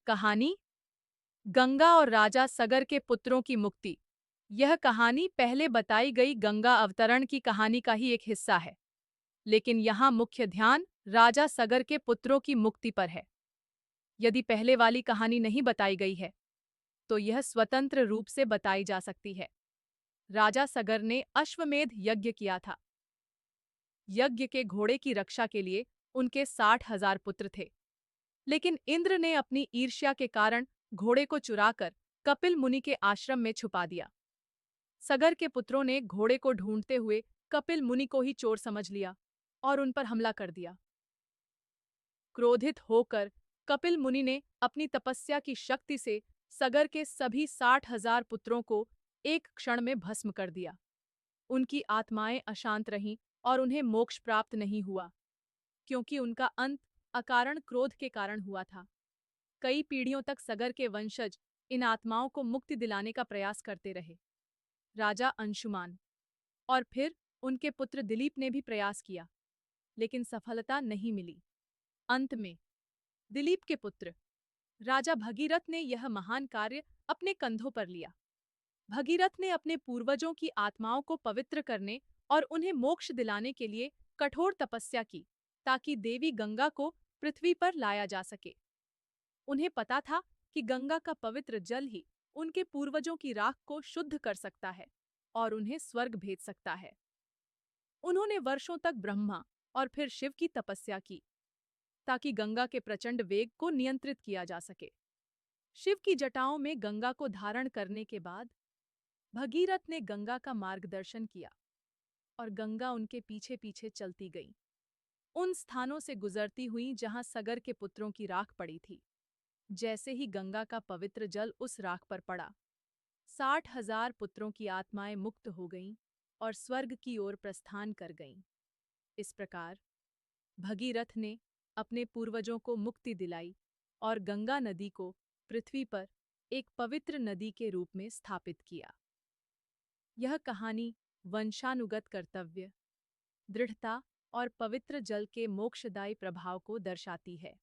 कहानी गंगा और राजा सगर के पुत्रों की मुक्ति। यह कहानी पहले बताई गई गंगा अवतरण की कहानी का ही एक हिस्सा है, लेकिन यहाँ मुख्य ध्यान राजा सगर के पुत्रों की मुक्ति पर है। यदि पहले वाली कहानी नहीं बताई गई है, तो यह स्वतंत्र रूप से बताई जा सकती है। राजा सगर ने अश्वमेध यज्ञ किया था। यज्ञ के घोड़े की रक्षा के लिए उनके 60,000 पुत्र थे, लेकिन इंद्र ने अपनी ईर्ष्या के कारण घोड़े को चुराकर कपिल मुनि के आश्रम में छुपा दिया। सगर के पुत्रों ने घोड़े को ढूंढते हुए कपिल मुनि को ही चोर समझ लिया और उन पर हमला कर दिया। क्रोधित होकर कपिल मुनि ने अपनी तपस्या की शक्ति से सगर के सभी 60,000 पुत्रों को एक क्षण में भस्म कर दिया। उनकी आत्माएं अशांत रहीं और उन्हें मोक्ष प्राप्त नहीं हुआ, क्योंकि उनका अंत अकारण क्रोध के कारण हुआ था। कई पीढ़ियों तक सगर के वंशज इन आत्माओं को मुक्ति दिलाने का प्रयास करते रहे। राजा अंशुमान और फिर उनके पुत्र दिलीप ने भी प्रयास किया, लेकिन सफलता नहीं मिली। अंत में दिलीप के पुत्र राजा भगीरथ ने यह महान कार्य अपने कंधों पर लिया। भगीरथ ने अपने पूर्वजों की आत्माओं को पवित्र करने और उन्हें मोक्ष दिलाने के लिए कठोर तपस्या की, ताकि देवी गंगा को पृथ्वी पर लाया जा सके। उन्हें पता था कि गंगा का पवित्र जल ही उनके पूर्वजों की राख को शुद्ध कर सकता है और उन्हें स्वर्ग भेज सकता है। उन्होंने वर्षों तक ब्रह्मा और फिर शिव की तपस्या की, ताकि गंगा के प्रचंड वेग को नियंत्रित किया जा सके। शिव की जटाओं में गंगा को धारण करने के बाद भगीरथ ने गंगा का मार्गदर्शन किया और गंगा उनके पीछे पीछे चलती गई, उन स्थानों से गुजरती हुई जहां सगर के पुत्रों की राख पड़ी थी। जैसे ही गंगा का पवित्र जल उस राख पर पड़ा, 60,000 पुत्रों की आत्माएं मुक्त हो गईं और स्वर्ग की ओर प्रस्थान कर गईं। इस प्रकार भगीरथ ने अपने पूर्वजों को मुक्ति दिलाई और गंगा नदी को पृथ्वी पर एक पवित्र नदी के रूप में स्थापित किया। यह कहानी वंशानुगत कर्तव्य, दृढ़ता और पवित्र जल के मोक्षदायी प्रभाव को दर्शाती है।